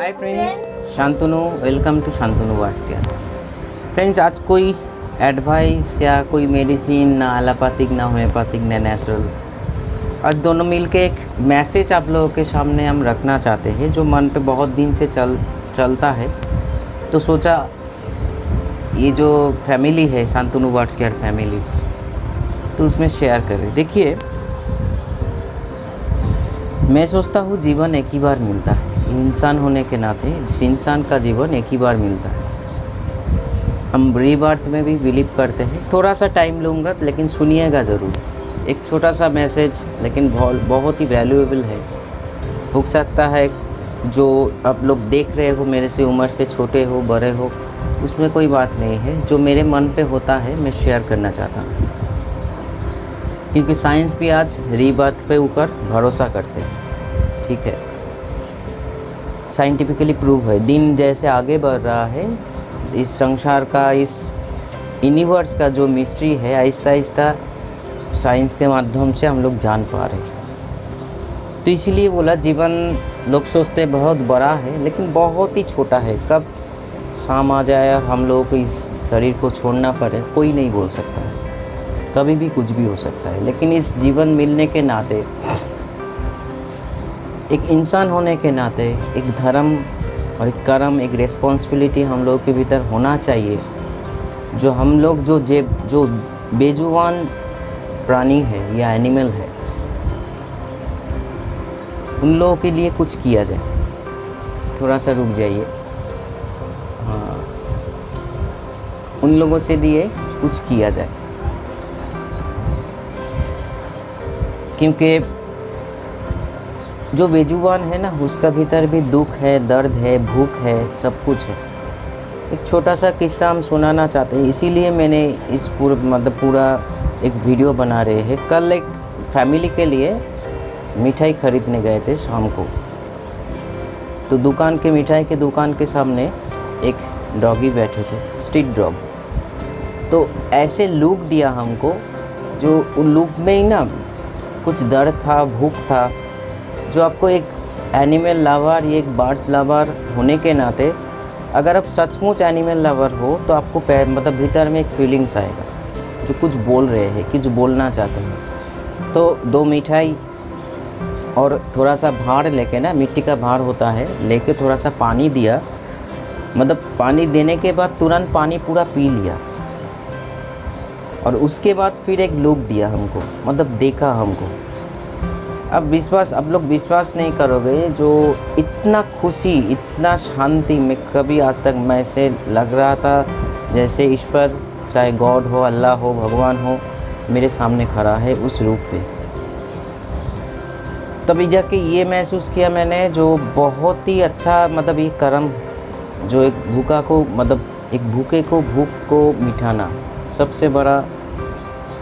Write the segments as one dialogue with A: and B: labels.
A: Hi friends, Shantanu. Welcome to Shantanu wars care. Friends, आज कोई advice या कोई मेडिसिन, ना एलोपैथिक ना होम्योपैथिक ना नेचुरल, आज दोनों मिलके एक मैसेज आप लोगों के सामने हम रखना चाहते हैं जो मन पे बहुत दिन से चलता है। तो सोचा ये जो फैमिली है शांतनु वार्स केयर फैमिली, तो उसमें शेयर करें। देखिए, मैं सोचता हूँ जीवन एक ही बार मिलता है। इंसान होने के नाते इंसान का जीवन एक ही बार मिलता है। हम रीबर्थ में भी बिलीव करते हैं। थोड़ा सा टाइम लूँगा, लेकिन सुनिएगा ज़रूर। एक छोटा सा मैसेज, लेकिन बहुत ही वैल्यूएबल है। हो सकता है जो आप लोग देख रहे हो मेरे से उम्र से छोटे हो बड़े हो, उसमें कोई बात नहीं है। जो मेरे मन पे होता है मैं शेयर करना चाहता हूँ, क्योंकि साइंस भी आज रीबर्थ पे ऊपर भरोसा करते हैं। ठीक है, साइंटिफिकली प्रूव है। दिन जैसे आगे बढ़ रहा है, इस संसार का, इस यूनिवर्स का जो मिस्ट्री है, आहिस्ता आहिस्ता साइंस के माध्यम से हम लोग जान पा रहे हैं। तो इसीलिए बोला, जीवन लोग सोचते बहुत बड़ा है, लेकिन बहुत ही छोटा है। कब शाम आ जाए और हम लोगों को इस शरीर को छोड़ना पड़े, कोई नहीं बोल सकता है। कभी भी कुछ भी हो सकता है। लेकिन इस जीवन मिलने के नाते, एक इंसान होने के नाते, एक धर्म और एक कर्म, एक रिस्पॉन्सिबिलिटी हम लोगों के भीतर होना चाहिए। जो हम लोग जो बेजुबान प्राणी है या एनिमल है, उन लोगों के लिए कुछ किया जाए। थोड़ा सा रुक जाइए। हाँ, उन लोगों से लिए कुछ किया जाए, क्योंकि जो बेजुबान है ना, उसका भीतर भी दुख है, दर्द है, भूख है, सब कुछ है। एक छोटा सा किस्सा हम सुनाना चाहते हैं, इसीलिए मैंने इस पूरा एक वीडियो बना रहे हैं। कल एक फैमिली के लिए मिठाई खरीदने गए थे शाम को। तो मिठाई के दुकान के सामने एक डॉगी बैठे थे, स्ट्रीट डॉग। तो ऐसे लुक दिया हमको, जो उन लुक में ही ना कुछ दर्द था, भूख था, जो आपको एक एनिमल लवर, एक बर्ड्स लवर होने के नाते, अगर आप सचमुच एनिमल लवर हो तो आपको भीतर में एक फीलिंग्स आएगा, जो कुछ बोल रहे हैं, कि जो बोलना चाहते हैं। तो 2 मिठाई और थोड़ा सा भार लेके ना, मिट्टी का भार होता है, लेके थोड़ा सा पानी दिया। पानी देने के बाद तुरंत पानी पूरा पी लिया, और उसके बाद फिर एक लुक दिया हमको, देखा हमको। अब लोग विश्वास नहीं करोगे, जो इतना खुशी, इतना शांति में कभी आज तक मैं से लग रहा था जैसे ईश्वर, चाहे गॉड हो, अल्लाह हो, भगवान हो, मेरे सामने खड़ा है उस रूप पे। तभी जाके ये महसूस किया मैंने, जो बहुत ही अच्छा, ये कर्म, जो एक भूखे को भूख को मिटाना, सबसे बड़ा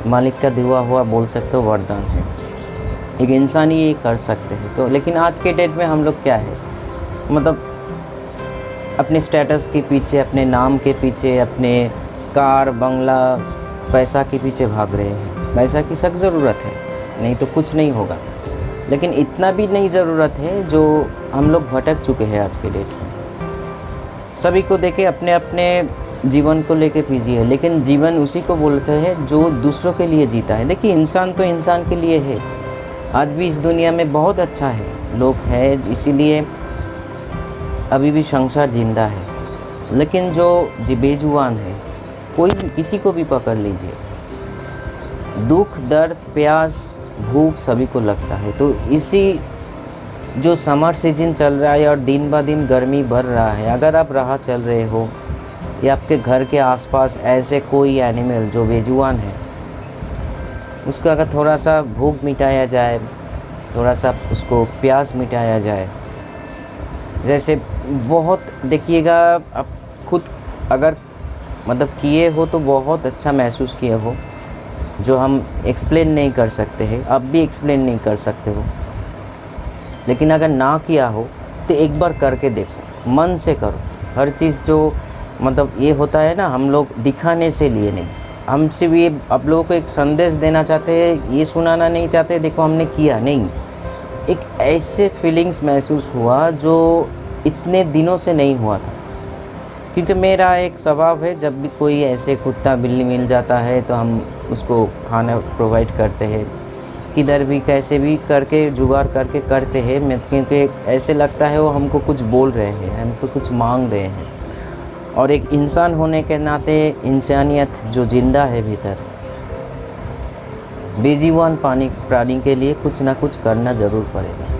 A: मालिक का दिया हुआ, बोल सकते हो, वरदान है। एक इंसान ही ये कर सकते हैं। तो लेकिन आज के डेट में हम लोग क्या है, अपने स्टेटस के पीछे, अपने नाम के पीछे, अपने कार, बंगला, पैसा के पीछे भाग रहे हैं। पैसा की सख्त ज़रूरत है, नहीं तो कुछ नहीं होगा। लेकिन इतना भी नहीं ज़रूरत है, जो हम लोग भटक चुके हैं आज के डेट में। सभी को देखे अपने अपने जीवन को लेके बिजी है, लेकिन जीवन उसी को बोलते हैं जो दूसरों के लिए जीता है। देखिए, इंसान तो इंसान के लिए है। आज भी इस दुनिया में बहुत अच्छा है, लोग हैं, इसीलिए अभी भी संसार जिंदा है। लेकिन जो बेजुबान है, कोई किसी को भी पकड़ लीजिए, दुख, दर्द, प्यास, भूख सभी को लगता है। तो इसी जो समर सीजन चल रहा है और दिन ब दिन गर्मी बढ़ रहा है, अगर आप राह चल रहे हो या आपके घर के आसपास ऐसे कोई एनिमल जो बेजुबान है, उसको अगर थोड़ा सा भूख मिटाया जाए, थोड़ा सा उसको प्यास मिटाया जाए, जैसे बहुत देखिएगा, आप खुद अगर किए हो तो बहुत अच्छा महसूस किए हो, जो हम एक्सप्लेन नहीं कर सकते हैं। अब भी एक्सप्लेन नहीं कर सकते हो, लेकिन अगर ना किया हो तो एक बार करके देखो, मन से करो। हर चीज़ जो ये होता है ना, हम लोग दिखाने से लिए नहीं, हम सिर्फ ये आप लोगों को एक संदेश देना चाहते हैं, ये सुनाना नहीं चाहते, देखो हमने किया नहीं। एक ऐसे फीलिंग्स महसूस हुआ जो इतने दिनों से नहीं हुआ था। क्योंकि मेरा एक स्वभाव है, जब भी कोई ऐसे कुत्ता बिल्ली मिल जाता है तो हम उसको खाना प्रोवाइड करते हैं, किधर भी कैसे भी करके जुगाड़ करके करते हैं। मैं क्योंकि ऐसे लगता है वो हमको कुछ बोल रहे हैं, हमको कुछ मांग रहे हैं। और एक इंसान होने के नाते इंसानियत जो ज़िंदा है भीतर, बेजीवान प्राणी के लिए कुछ ना कुछ करना ज़रूर पड़ेगा।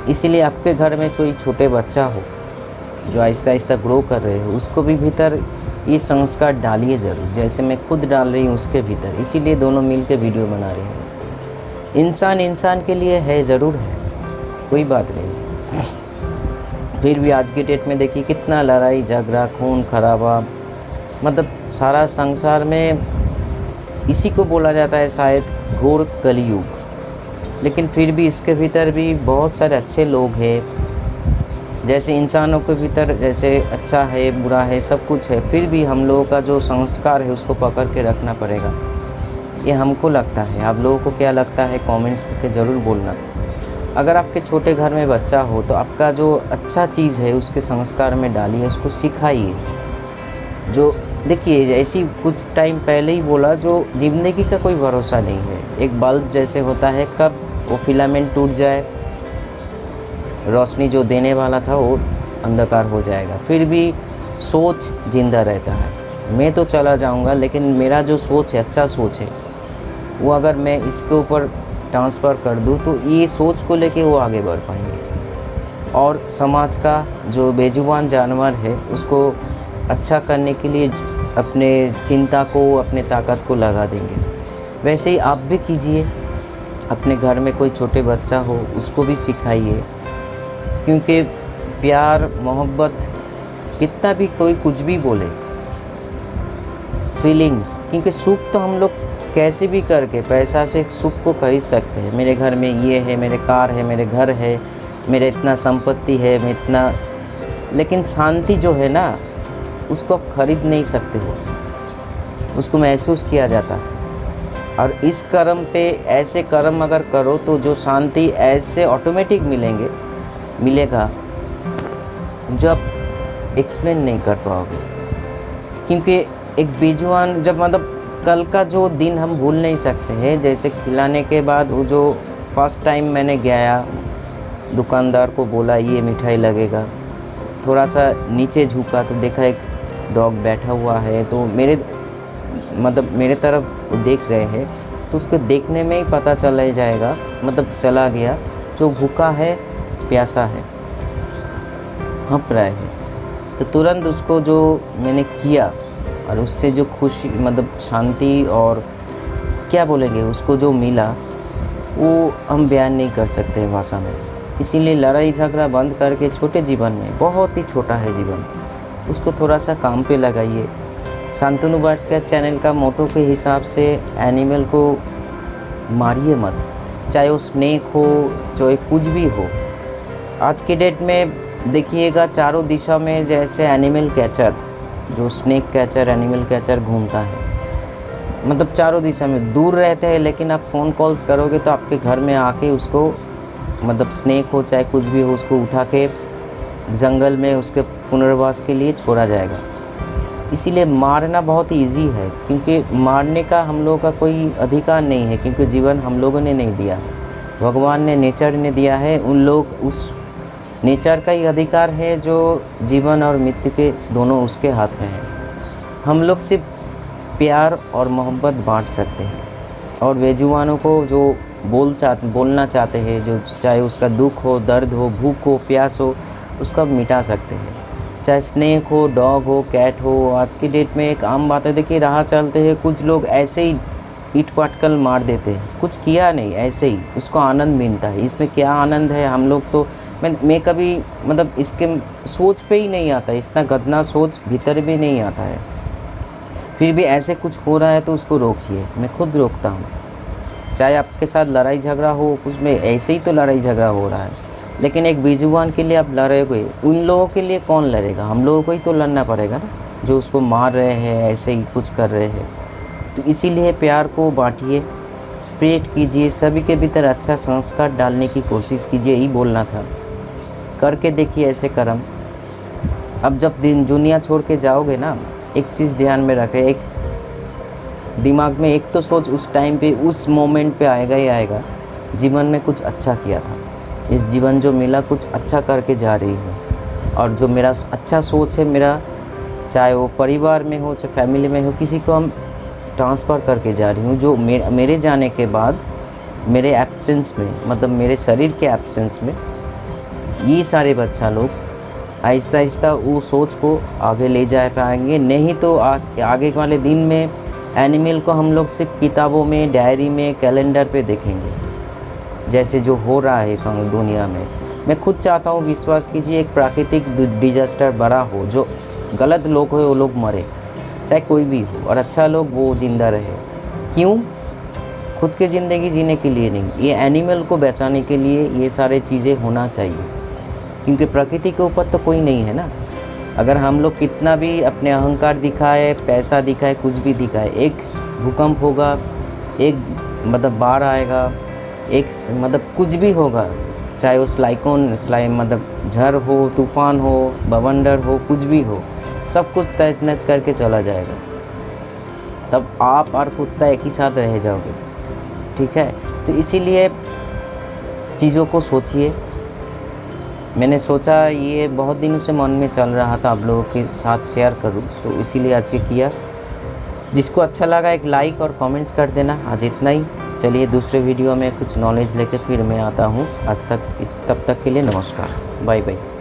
A: इसीलिए आपके घर में कोई छोटे बच्चा हो जो आहिस्ता आहिस्ता ग्रो कर रहे हो, उसको भी भीतर ये संस्कार डालिए ज़रूर, जैसे मैं खुद डाल रही हूँ उसके भीतर। इसीलिए दोनों मिल के वीडियो बना रहे हैं। इंसान इंसान के लिए है, ज़रूर है, कोई बात नहीं। फिर भी आज की डेट में देखिए कितना लड़ाई झगड़ा खून खराबा, मतलब सारा संसार में इसी को बोला जाता है शायद घोर कलयुग। लेकिन फिर भी इसके भीतर भी बहुत सारे अच्छे लोग हैं। जैसे इंसानों के भीतर जैसे अच्छा है बुरा है सब कुछ है, फिर भी हम लोगों का जो संस्कार है उसको पकड़ के रखना पड़ेगा, ये हमको लगता है। आप लोगों को क्या लगता है कमेंट्स करके ज़रूर बोलना। अगर आपके छोटे घर में बच्चा हो तो आपका जो अच्छा चीज़ है उसके संस्कार में डालिए, उसको सिखाइए। जो देखिए ऐसी कुछ टाइम पहले ही बोला, जो ज़िंदगी का कोई भरोसा नहीं है। एक बल्ब जैसे होता है, कब वो फिलामेंट टूट जाए, रोशनी जो देने वाला था वो अंधकार हो जाएगा। फिर भी सोच ज़िंदा रहता है। मैं तो चला जाऊंगा, लेकिन मेरा जो सोच है, अच्छा सोच है, वो अगर मैं इसके ऊपर ट्रांसफ़र कर दूँ तो ये सोच को लेके वो आगे बढ़ पाएंगे और समाज का जो बेजुबान जानवर है उसको अच्छा करने के लिए अपने चिंता को, अपने ताकत को लगा देंगे। वैसे ही आप भी कीजिए। अपने घर में कोई छोटे बच्चा हो उसको भी सिखाइए, क्योंकि प्यार मोहब्बत कितना भी कोई कुछ भी बोले, फीलिंग्स, क्योंकि सुख तो हम लोग कैसे भी करके पैसा से सुख को खरीद सकते हैं। मेरे घर में ये है, मेरे कार है, मेरे घर है, मेरे इतना संपत्ति है, मैं इतना, लेकिन शांति जो है ना उसको आप खरीद नहीं सकते हो, उसको महसूस किया जाता है। और इस कर्म पे ऐसे कर्म अगर करो तो जो शांति ऐसे ऑटोमेटिक मिलेगा जो आप एक्सप्लेन नहीं कर पाओगे। क्योंकि एक बेजुबान जब मतलब कल का जो दिन हम भूल नहीं सकते हैं। जैसे खिलाने के बाद वो जो फर्स्ट टाइम मैंने गया, दुकानदार को बोला ये मिठाई लगेगा, थोड़ा सा नीचे झुका तो देखा एक डॉग बैठा हुआ है, तो मेरे तरफ वो देख रहे हैं, तो उसको देखने में ही पता चला जाएगा, मतलब चला गया जो भूखा है प्यासा है हँप रहा है। तो तुरंत उसको जो मैंने किया और उससे जो खुशी, मतलब शांति और क्या बोलेंगे उसको जो मिला, वो हम बयान नहीं कर सकते भाषा में। इसीलिए लड़ाई झगड़ा बंद करके छोटे जीवन में, बहुत ही छोटा है जीवन, उसको थोड़ा सा काम पे लगाइए। शांतनु बर्ड्स के चैनल का मोटो के हिसाब से एनिमल को मारिए मत, चाहे वो स्नेक हो चाहे कुछ भी हो। आज के डेट में देखिएगा चारों दिशा में जैसे एनिमल कैचर, जो स्नेक कैचर एनिमल कैचर घूमता है, मतलब चारों दिशा में दूर रहते हैं, लेकिन आप फ़ोन कॉल्स करोगे तो आपके घर में आके उसको, मतलब स्नेक हो चाहे कुछ भी हो, उसको उठा के जंगल में उसके पुनर्वास के लिए छोड़ा जाएगा। इसीलिए मारना बहुत ही ईजी है, क्योंकि मारने का हम लोगों का कोई अधिकार नहीं है, क्योंकि जीवन हम लोगों ने नहीं दिया, भगवान ने, नेचर ने दिया है। उन लोग उस नेचर का ही अधिकार है जो जीवन और मृत्यु के दोनों उसके हाथ में है। हम लोग सिर्फ प्यार और मोहब्बत बांट सकते हैं, और बेजुबानों को जो बोलना चाहते हैं, जो चाहे उसका दुख हो, दर्द हो, भूख हो, प्यास हो, उसको मिटा सकते हैं। चाहे स्नेक हो, डॉग हो, कैट हो। आज की डेट में एक आम बात है, देखिए राह चलते हैं कुछ लोग ऐसे ही ईट पटकल मार देते हैं, कुछ किया नहीं, ऐसे ही उसको आनंद मिलता है। इसमें क्या आनंद है, हम लोग तो मैं कभी, मतलब इसके सोच पे ही नहीं आता, इतना गंदा सोच भीतर भी नहीं आता है। फिर भी ऐसे कुछ हो रहा है तो उसको रोकिए, मैं खुद रोकता हूँ। चाहे आपके साथ लड़ाई झगड़ा हो, उसमें ऐसे ही तो लड़ाई झगड़ा हो रहा है, लेकिन एक बेजुबान के लिए आप लड़ोगे, उन लोगों के लिए कौन लड़ेगा? हम लोगों को ही तो लड़ना पड़ेगा ना, जो उसको मार रहे हैं, ऐसे ही कुछ कर रहे हैं। तो इसीलिए प्यार को बांटिए, स्प्रेड कीजिए, सभी के भीतर अच्छा संस्कार डालने की कोशिश कीजिए, यही बोलना था। करके देखिए ऐसे कर्म। अब जब दिन दुनिया छोड़ के जाओगे ना, एक चीज़ ध्यान में रखें, एक दिमाग में एक तो सोच उस टाइम पे, उस मोमेंट पे आएगा ही आएगा, जीवन में कुछ अच्छा किया था, इस जीवन जो मिला कुछ अच्छा करके जा रही हूँ। और जो मेरा अच्छा सोच है मेरा, चाहे वो परिवार में हो चाहे फैमिली में हो, किसी को हम ट्रांसफ़र करके जा रही हूँ। जो मेरे जाने के बाद, मेरे एब्सेंस में, मतलब मेरे शरीर के एब्सेंस में, ये सारे बच्चा लोग आहिस्ता आहिस्ता वो सोच को आगे ले जा पाएंगे। नहीं तो आज के आगे वाले दिन में एनिमल को हम लोग सिर्फ किताबों में, डायरी में, कैलेंडर पे देखेंगे, जैसे जो हो रहा है इस दुनिया में। मैं खुद चाहता हूँ, विश्वास कीजिए, एक प्राकृतिक डिजास्टर बड़ा हो, जो गलत लोग हो वो लोग मरे, चाहे कोई भी हो, और अच्छा लोग वो ज़िंदा रहे। क्यों? खुद की ज़िंदगी जीने के लिए नहीं, ये एनिमल को बचाने के लिए ये सारे चीज़ें होना चाहिए। क्योंकि प्रकृति के ऊपर तो कोई नहीं है ना। अगर हम लोग कितना भी अपने अहंकार दिखाए, पैसा दिखाए, कुछ भी दिखाए, एक भूकंप होगा, एक मतलब बाढ़ आएगा, एक मतलब कुछ भी होगा, चाहे वो मतलब झड़ हो, तूफ़ान हो, बवंडर हो, कुछ भी हो, सब कुछ तहस नहस करके चला जाएगा। तब आप और कुत्ता एक ही साथ रह जाओगे, ठीक है? तो इसीलिए चीज़ों को सोचिए। मैंने सोचा ये बहुत दिनों से मन में चल रहा था आप लोगों के साथ शेयर करूं, तो इसीलिए आज ये किया। जिसको अच्छा लगा एक लाइक और कमेंट्स कर देना। आज इतना ही। चलिए दूसरे वीडियो में कुछ नॉलेज लेके फिर मैं आता हूँ। तब तक के लिए नमस्कार, बाय बाय।